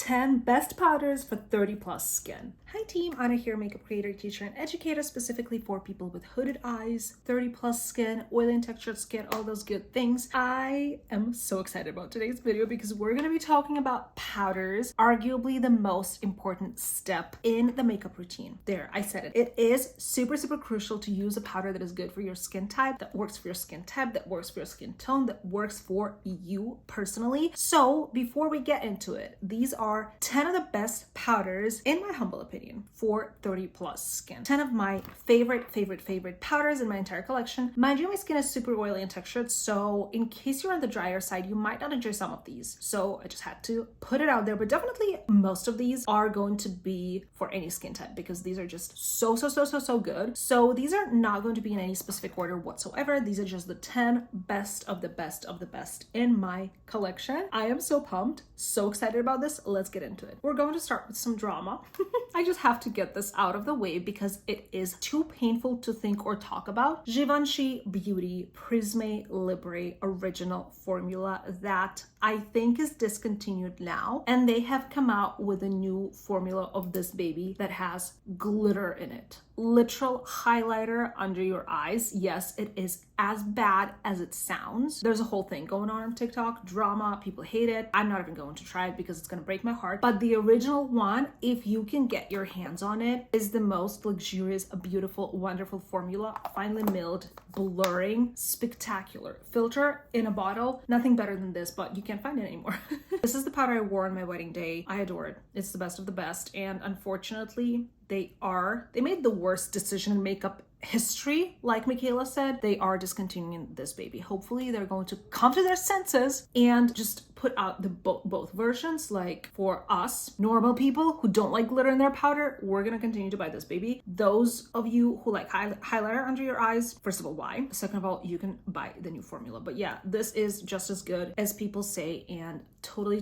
10 best powders for 30 plus skin. Hi team, Anna here, makeup creator, teacher, and educator specifically for people with hooded eyes, 30 plus skin, oily and textured skin, all those good things. I am so excited about today's video because we're going to be talking about powders, arguably the most important step in the makeup routine. There, I said it. It is super crucial to use a powder that is good for your skin type, that works for your skin type, that works for your skin tone, that works for you personally. So before we get into it, these are 10 of the best powders, in my humble opinion, for 30 plus skin. 10 of my favorite powders in my entire collection. Mind you, my skin is super oily and textured, so in case you're on the drier side, you might not enjoy some of these. So I just had to put it out there, but definitely most of these are going to be for any skin type because these are just so good. So these are not going to be in any specific order whatsoever. These are just the 10 best of the best of the best in my collection. I am so pumped, so excited about this. Let's get into it. We're going to start with some drama. I just have to get this out of the way because it is too painful to think or talk about. Givenchy Beauty Prisme Libre original formula that I think is discontinued now, and they have come out with a new formula of this baby that has glitter in it. Literal highlighter under your eyes. Yes, it is as bad as it sounds. There's a whole thing going on TikTok, drama, people hate it. I'm not even going to try it because it's gonna break my heart. But the original one, if you can get your hands on it, is the most luxurious, beautiful, wonderful formula. Finely milled, blurring, spectacular. Filter in a bottle, nothing better than this, but you can't find it anymore. This is the powder I wore on my wedding day. I adore it. It's the best of the best, and unfortunately, they made the worst decision in makeup history. Like Michaela said, they are discontinuing this baby. Hopefully they're going to come to their senses and just put out the both versions. Like for us normal people who don't like glitter in their powder, we're gonna continue to buy this baby. Those of you who like highlighter under your eyes, first of all, why? Second of all, you can buy the new formula. But yeah, this is just as good as people say, and totally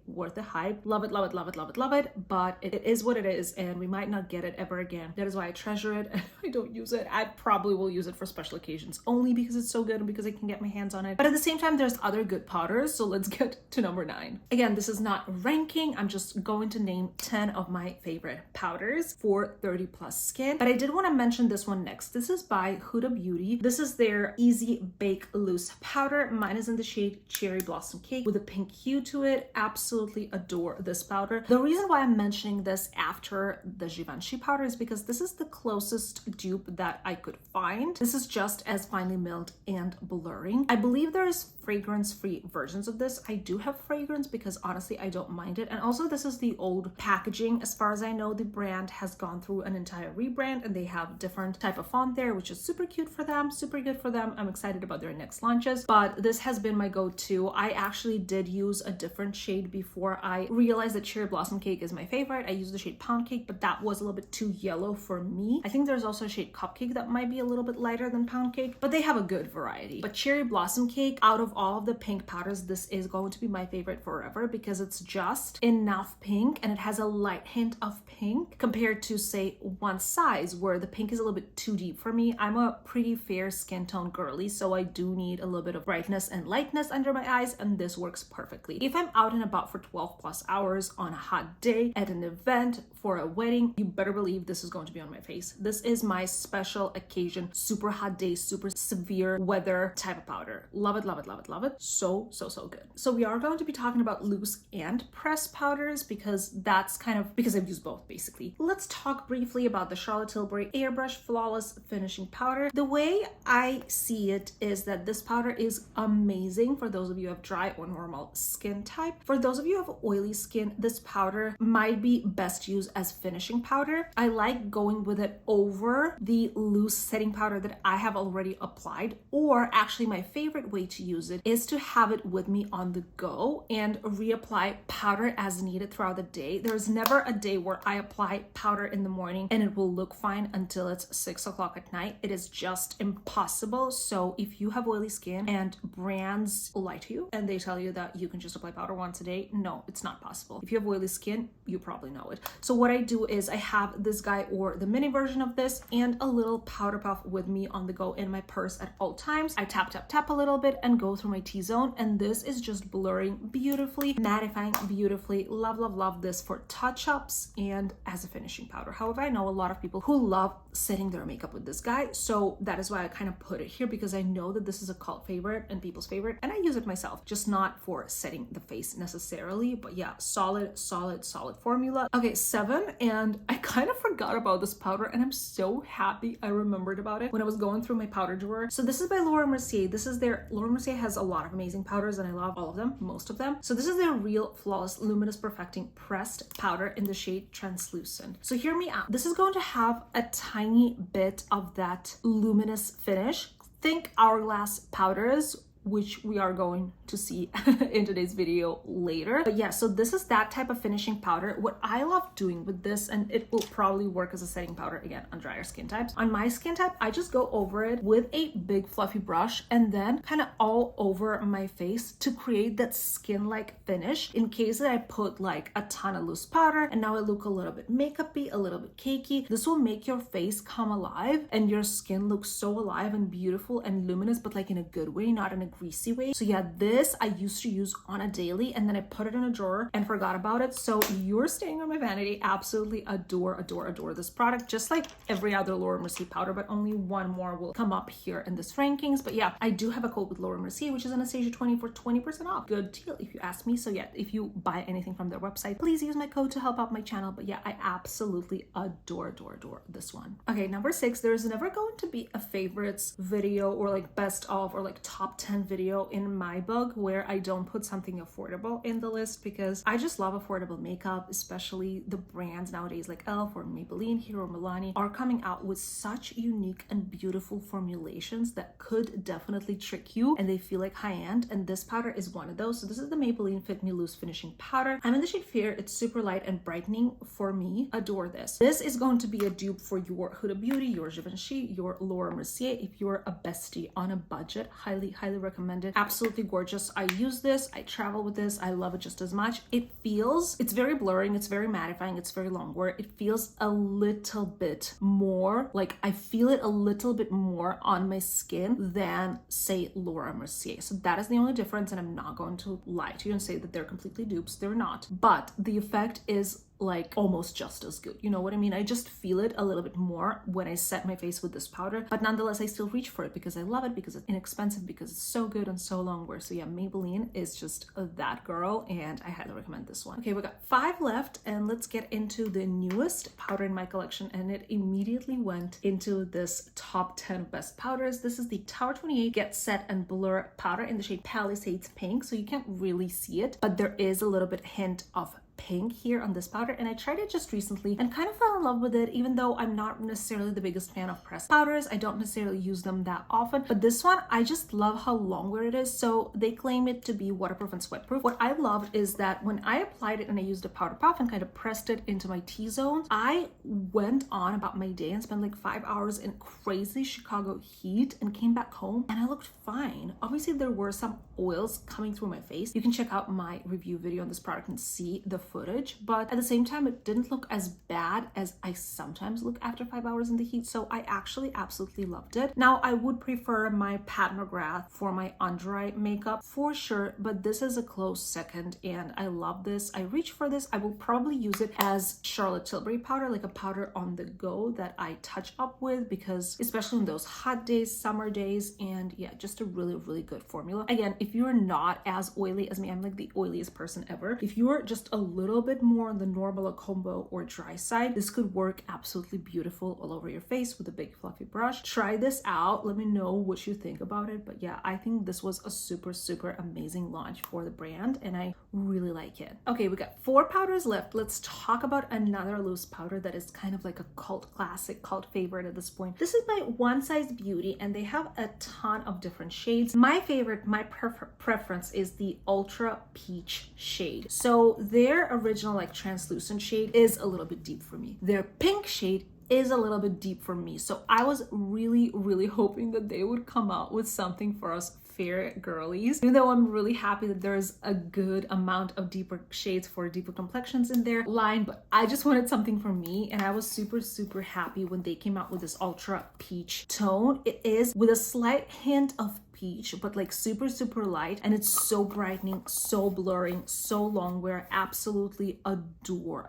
worth the hype. Love it, but it is what it is, and we might not get it ever again. That is why I treasure it and I don't use it. I probably will use it for special occasions only because it's so good and because I can get my hands on it. But at the same time, there's other good powders, so let's get to number 9. Again, this is not ranking. I'm just going to name 10 of my favorite powders for 30 plus skin. But I did want to mention this one next. This is by Huda Beauty. This is their Easy Bake Loose powder. Mine is in the shade Cherry Blossom Cake with a pink hue to it. Absolutely adore this powder. The reason why I'm mentioning this after the Givenchy powder is because this is the closest dupe that I could find. This is just as finely milled and blurring. I believe there is fragrance-free versions of this. I do have fragrance because honestly I don't mind it, and also this is the old packaging. As far as I know, the brand has gone through an entire rebrand and they have different type of font there, which is super cute for them, super good for them. I'm excited about their next launches, but this has been my go-to. I actually did use a different shade before I realized that Cherry Blossom Cake is my favorite. I used the shade Pound Cake, but that was a little bit too yellow for me. I think there's also a shade Cupcake that might be a little bit lighter than Pound Cake, but they have a good variety. But Cherry Blossom Cake, out of all of the pink powders, this is going to be my favorite forever because it's just enough pink and it has a light hint of pink compared to, say, One Size, where the pink is a little bit too deep for me. I'm a pretty fair skin tone girly, so I do need a little bit of brightness and lightness under my eyes, and this works perfectly. If I'm out and about for 12 plus hours on a hot day, at an event, for a wedding, you better believe this is going to be on my face. This is my special occasion, super hot day, super severe weather type of powder. Love it. So good. So we are going to be talking about loose and pressed powders because that's kind of because I've used both basically. Let's talk briefly about the Charlotte Tilbury Airbrush Flawless Finishing Powder. The way I see it is that this powder is amazing for those of you who have dry or normal skin type. For those of you who have oily skin, this powder might be best used as finishing powder. I like going with it over the loose setting powder that I have already applied, or actually my favorite way to use it is to have it with me on the go and reapply powder as needed throughout the day. There's never a day where I apply powder in the morning and it will look fine until it's 6 o'clock at night. It is just impossible. So if you have oily skin and brands lie to you and they tell you that you can just apply powder once a day, no, it's not possible. If you have oily skin, you probably know it. So what I do is I have this guy or the mini version of this, and and a little powder puff with me on the go in my purse at all times. I tap, tap, tap a little bit and go through my T-zone, and this is just blurring beautifully, mattifying beautifully. Love, love, love this for touch-ups and as a finishing powder. However, I know a lot of people who love setting their makeup with this guy, so that is why I kind of put it here, because I know that this is a cult favorite and people's favorite, and I use it myself, just not for setting the face necessarily. But yeah, solid, solid, solid formula. Okay, 7, and I kind of forgot about this powder, and I'm so happy I remembered about it when I was going through my powder drawer. So this is by Laura Mercier. This is their, Laura Mercier has a lot of amazing powders, and I love all of them, most of them. So this is their Real Flawless Luminous Perfecting Pressed Powder in the shade Translucent. So hear me out. This is going to have a tiny bit of that luminous finish. Think Hourglass powders, which we are going to see in today's video later. But yeah, so this is that type of finishing powder. What I love doing with this, and it will probably work as a setting powder again on drier skin types. On my skin type, I just go over it with a big fluffy brush and then kind of all over my face to create that skin-like finish in case that I put like a ton of loose powder and now I look a little bit makeup-y, a little bit cakey. This will make your face come alive and your skin look so alive and beautiful and luminous, but like in a good way, not in a greasy way. So yeah, this I used to use on a daily, and then I put it in a drawer and forgot about it. So you're staying on my vanity. Absolutely adore, adore, adore this product, just like every other Laura Mercier powder, but only one more will come up here in this rankings. But yeah, I do have a code with Laura Mercier, which is Anastasia 20 for 20% off. Good deal if you ask me. So yeah, if you buy anything from their website, please use my code to help out my channel. But yeah, I absolutely adore, adore, adore this one. Okay, number 6, there's never going to be a favorites video or like best of or like top 10 video in my book where I don't put something affordable in the list, because I just love affordable makeup, especially the brands nowadays like e.l.f. or Maybelline, Hero, Milani are coming out with such unique and beautiful formulations that could definitely trick you and they feel like high-end, and this powder is one of those. So this is the Maybelline Fit Me Loose Finishing Powder. I'm in the shade Fear. It's super light and brightening for me. Adore this. This is going to be a dupe for your Huda Beauty, your Givenchy, your Laura Mercier. If you're a bestie on a budget, highly, highly recommend it. Absolutely gorgeous. I use this, I travel with this, I love it just as much. It's very blurring, it's very mattifying, it's very long wear. It feels a little bit more, like I feel it a little bit more on my skin than say Laura Mercier. So that is the only difference, and I'm not going to lie to you and say that they're completely dupes. They're not. But the effect is like almost just as good. You know what I mean? I just feel it a little bit more when I set my face with this powder, but nonetheless I still reach for it because I love it, because it's inexpensive, because it's so good and so long wear. So yeah, Maybelline is just that girl, and I highly recommend this one. Okay, we got 5 left, and let's get into the newest powder in my collection, and it immediately went into this top 10 best powders. This is the Tower 28 Get Set and Blur powder in the shade Palisades Pink. So you can't really see it, but there is a little bit hint of pink here on this powder, and I tried it just recently and kind of fell in love with it. Even though I'm not necessarily the biggest fan of pressed powders, I don't necessarily use them that often, but this one I just love how long wear it is. So they claim it to be waterproof and sweatproof. What I loved is that when I applied it and I used a powder puff and kind of pressed it into my T-zone, I went on about my day and spent like 5 hours in crazy Chicago heat and came back home and I looked fine. Obviously there were some oils coming through my face. You can check out my review video on this product and see the footage, but at the same time it didn't look as bad as I sometimes look after 5 hours in the heat. So I actually absolutely loved it. Now I would prefer my Pat McGrath for my under eye makeup for sure, but this is a close second and I love this. I reach for this. I will probably use it as Charlotte Tilbury powder, like a powder on the go that I touch up with, because especially in those hot days, summer days, and yeah, just a really, really good formula. Again, if you're not as oily as me, I'm like the oiliest person ever. If you're just a little bit more on the normal combo or dry side, this could work absolutely beautiful all over your face with a big fluffy brush. Try this out. Let me know what you think about it. But yeah, I think this was a super, super amazing launch for the brand and I really like it. Okay, we got 4 powders left. Let's talk about another loose powder that is kind of like a cult classic, cult favorite at this point. This is by One Size Beauty and they have a ton of different shades. My favorite, my preference is the Ultra Peach shade. So their original like translucent shade is a little bit deep for me. Their pink shade is a little bit deep for me. So I was really, really hoping that they would come out with something for us fair girlies. Even though I'm really happy that there's a good amount of deeper shades for deeper complexions in their line, but I just wanted something for me, and I was super happy when they came out with this ultra peach tone. It is with a slight hint of peach, but like super light, and it's so brightening, so blurring, so long wear. Absolutely adore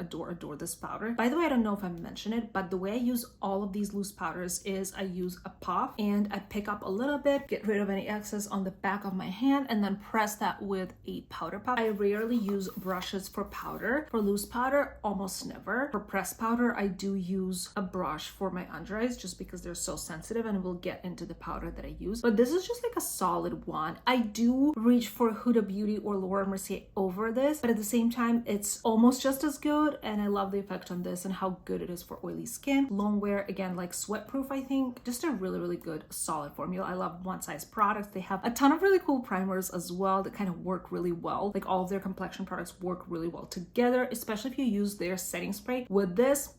this powder. By the way, I don't know if I mentioned it, but the way I use all of these loose powders is I use a puff and I pick up a little bit, get rid of any excess on the back of my hand, and then press that with a powder puff. I rarely use brushes for powder. For loose powder, almost never. For pressed powder, I do use a brush for my under eyes just because they're so sensitive, and we'll get into the powder that I use. But this is just like a solid one. I do reach for Huda Beauty or Laura Mercier over this, but at the same time, it's almost just as good, and I love the effect on this and how good it is for oily skin. Long wear, again, like sweat proof, I think. Just a really good solid formula. I love one size products. They have a ton of really cool primers as well that kind of work really well. Like all of their complexion products work really well together, especially if you use their setting spray. With this,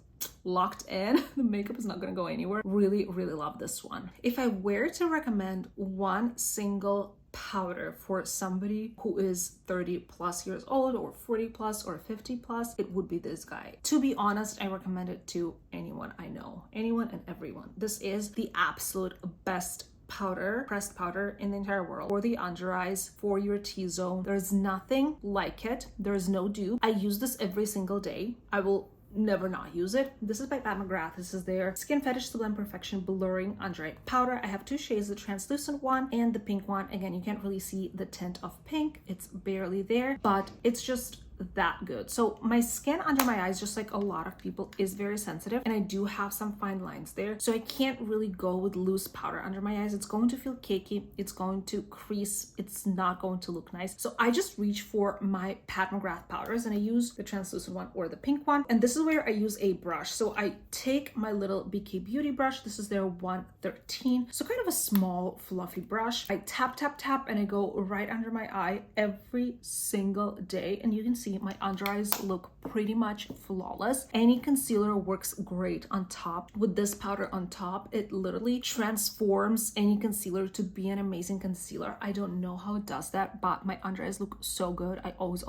locked in, the makeup is not going to go anywhere. Really love this one. If I were to recommend one single powder for somebody who is 30 plus years old or 40 plus or 50 plus, it would be this guy. To be honest, I recommend it to anyone I know, anyone and everyone. This is the absolute best powder, pressed powder in the entire world for the under eyes, for your T-zone. There's nothing like it. There's no dupe. I use this every single day. I will never not use it. This is by McGrath. This is their Skin Fetish to Blend Perfection Blurring Under Eye Powder. I have two shades, the translucent one and the pink one. Again, you can't really see the tint of pink. It's barely there, but it's just that good. So my skin under my eyes, just like a lot of people, is very sensitive, and I do have some fine lines there, so I can't really go with loose powder under my eyes. It's going to feel cakey, it's going to crease, it's not going to look nice. So I just reach for my Pat McGrath powders, and I use the translucent one or the pink one, and this is where I use a brush. So I take my little BK Beauty brush. This is their 113, so kind of a small fluffy brush. I tap and I go right under my eye every single day, and you can see my under eyes look pretty much flawless. Any concealer works great on top. With this powder on top, it literally transforms any concealer to be an amazing concealer. I don't know how it does that, but my under eyes look so good. I always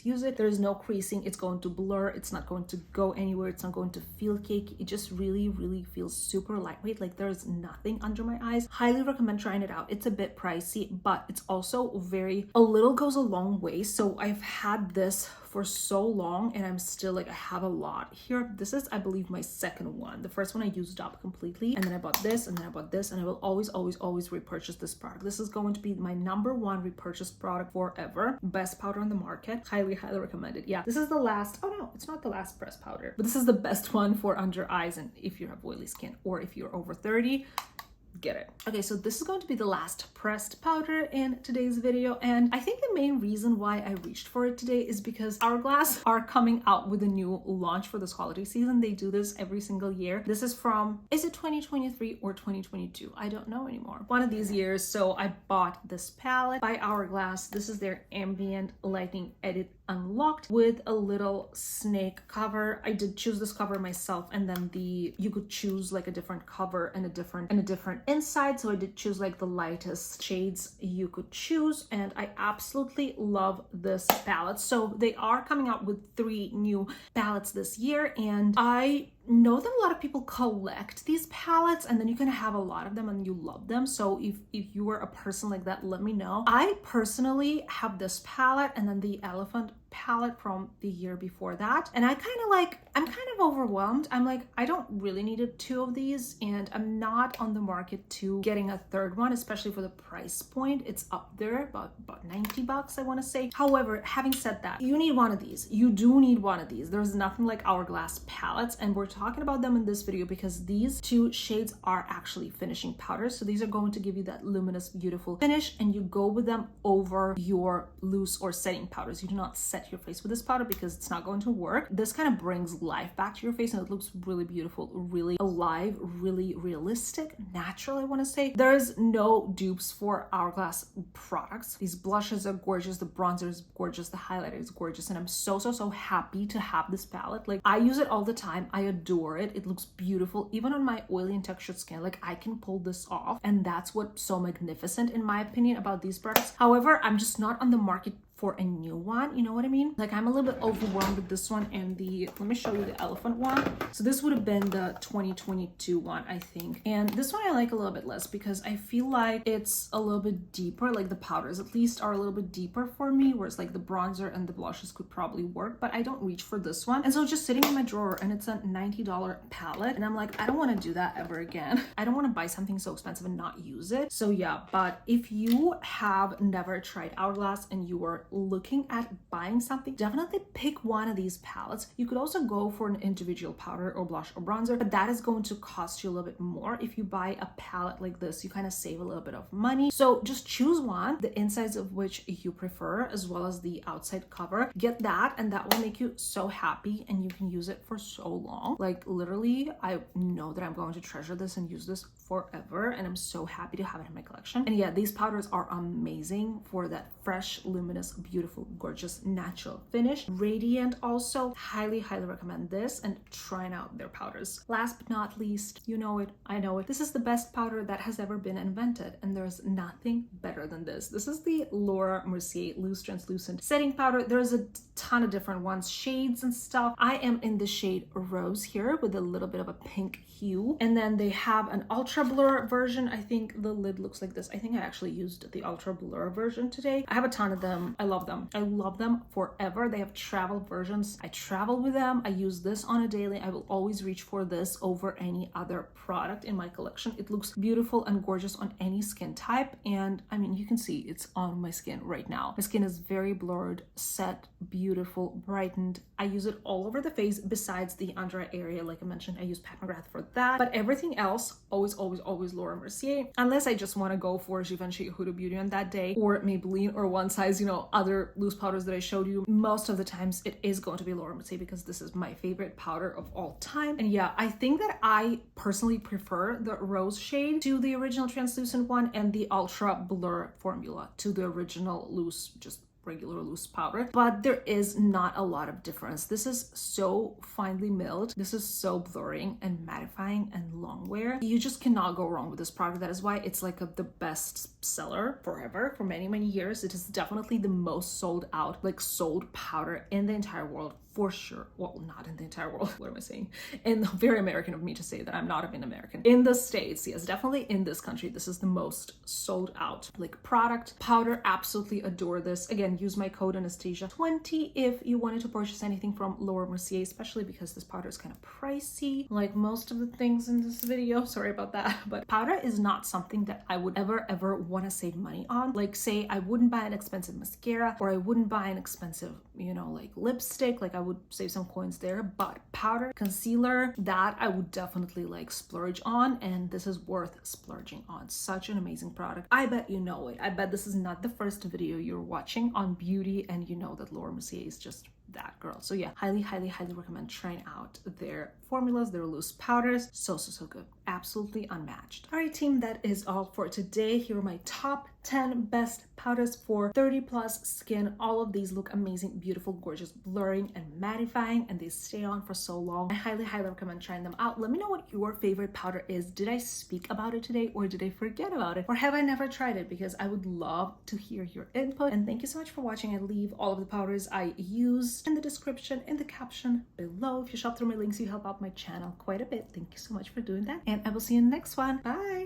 use it. There's no creasing. It's going to blur. It's not going to go anywhere. It's not going to feel cakey. It just really feels super lightweight. Like there's nothing under my eyes. Highly recommend trying it out. It's a bit pricey, but it's also a little goes a long way. So I've had this for so long, and I'm still like, I have a lot here. This is, I believe, my second one. The first one I used up completely, and then I bought this, and then I bought this, and I will always repurchase this product. This is going to be my #1 repurchase product forever. Best powder on the market. Highly recommended. Yeah, this is the last, oh no, it's not the last pressed powder, but this is the best one for under eyes, and if you have oily skin or if you're over 30, get it. Okay, so this is going to be the last pressed powder in today's video, and I think the main reason why I reached for it today is because Hourglass are coming out with a new launch for this holiday season. They do this every single year. This is from, is it 2023 or 2022? I don't know anymore. One of these years. So I bought this palette by Hourglass. This is their Ambient Lighting Edit Unlocked with a little snake cover. I did choose this cover myself, and then you could choose like a different cover and a different inside, so I did choose like the lightest shades you could choose, and I absolutely love this palette. So they are coming out with 3 new palettes this year, and I know that a lot of people collect these palettes, and then you can have a lot of them and you love them. So if you are a person like that, let me know. I personally have this palette and then the Elephant palette from the year before that, and I'm kind of overwhelmed. I'm like, I don't really need 2 of these, and I'm not on the market to getting a third one, especially for the price point. It's up there, about $90 I want to say. However, having said that, you need one of these. You do need one of these. There's nothing like Hourglass palettes, and we're talking about them in this video because these 2 shades are actually finishing powders. So these are going to give you that luminous, beautiful finish, and you go with them over your loose or setting powders. You do not set set your face with this powder because it's not going to work. This kind of brings life back to your face and it looks really beautiful, really alive, really realistic, natural, I want to say. There's no dupes for Hourglass products. These blushes are gorgeous, the bronzer is gorgeous, the highlighter is gorgeous, and I'm so happy to have this palette. Like, I use it all the time. I adore it. It looks beautiful even on my oily and textured skin. Like, I can pull this off, and that's what's so magnificent in my opinion about these products. However, I'm just not on the market for a new one, you know what I mean? Like, I'm a little bit overwhelmed with this one and the, let me show you the elephant one. So this would have been the 2022 one, I think. And this one I like a little bit less because I feel like it's a little bit deeper, like the powders at least are a little bit deeper for me, whereas like the bronzer and the blushes could probably work, but I don't reach for this one. And so just sitting in my drawer, and it's a $90 palette, and I'm like, I don't want to do that ever again. I don't want to buy something so expensive and not use it. So yeah, but if you have never tried Hourglass and you were looking at buying something, definitely pick one of these palettes. You could also go for an individual powder or blush or bronzer, but that is going to cost you a little bit more. If you buy a palette like this, you kind of save a little bit of money. So just choose one, the insides of which you prefer, as well as the outside cover. Get that, and that will make you so happy, and you can use it for so long. Like, literally, I know that I'm going to treasure this and use this forever, and I'm so happy to have it in my collection. And yeah, these powders are amazing for that fresh, luminous, beautiful, gorgeous, natural finish. Radiant also. Highly recommend this and trying out their powders. Last but not least, you know it, I know it, this is the best powder that has ever been invented, and there's nothing better than this. This is the Laura Mercier Loose Translucent Setting Powder. There's a ton of different ones, shades and stuff. I am in the shade Rose here with a little bit of a pink hue, and then they have an ultra blur version. I think the lid looks like this. I think I actually used the ultra blur version today. I have a ton of them. I love them. I love them forever. They have travel versions. I travel with them. I use this on a daily. I will always reach for this over any other product in my collection. It looks beautiful and gorgeous on any skin type, and I mean, you can see it's on my skin right now. My skin is very blurred, set, beautiful, brightened. I use it all over the face besides the under eye area. Like I mentioned, I use McGrath for that, but everything else, always Laura Mercier, unless I just want to go for Givenchy Huda Beauty on that day, or Maybelline, or one size, you know, other loose powders that I showed you. Most of the times it is going to be Laura Mercier because this is my favorite powder of all time. And yeah, I think that I personally prefer the rose shade to the original translucent one, and the ultra blur formula to the original loose, just regular loose powder, but there is not a lot of difference. This is so finely milled. This is so blurring and mattifying and long wear. You just cannot go wrong with this product. That is why it's like the best seller forever, for many years. It is definitely the most sold out, like sold powder in the entire world, for sure. Well, not in the entire world. What am I saying? And very American of me to say that I'm not even American. In the States, yes, definitely in this country, this is the most sold out like product. Powder, absolutely adore this. Again, use my code Anastasia 20 if you wanted to purchase anything from Laura Mercier, especially because this powder is kind of pricey, like most of the things in this video. Sorry about that, but powder is not something that I would ever want to save money on. Like, say I wouldn't buy an expensive mascara, or I wouldn't buy an expensive, you know, like lipstick. Like, I would save some coins there, but powder, concealer, that I would definitely like splurge on, and this is worth splurging on. Such an amazing product. I bet you know it. I bet this is not the first video you're watching on beauty, and you know that Laura Mercier is just that girl. So yeah, highly recommend trying out their formulas, their loose powders. So good. Absolutely unmatched. All right, team, that is all for today. Here are my top 10 best powders for 30+ skin. All of these look amazing, beautiful, gorgeous, blurring and mattifying, and they stay on for so long. I highly recommend trying them out. Let me know what your favorite powder is. Did I speak about it today, or did I forget about it, or have I never tried it? Because I would love to hear your input. And thank you so much for watching. I leave all of the powders I used in the description, in the caption below. If you shop through my links, you help out my channel quite a bit. Thank you so much for doing that, and I will see you in the next one. Bye.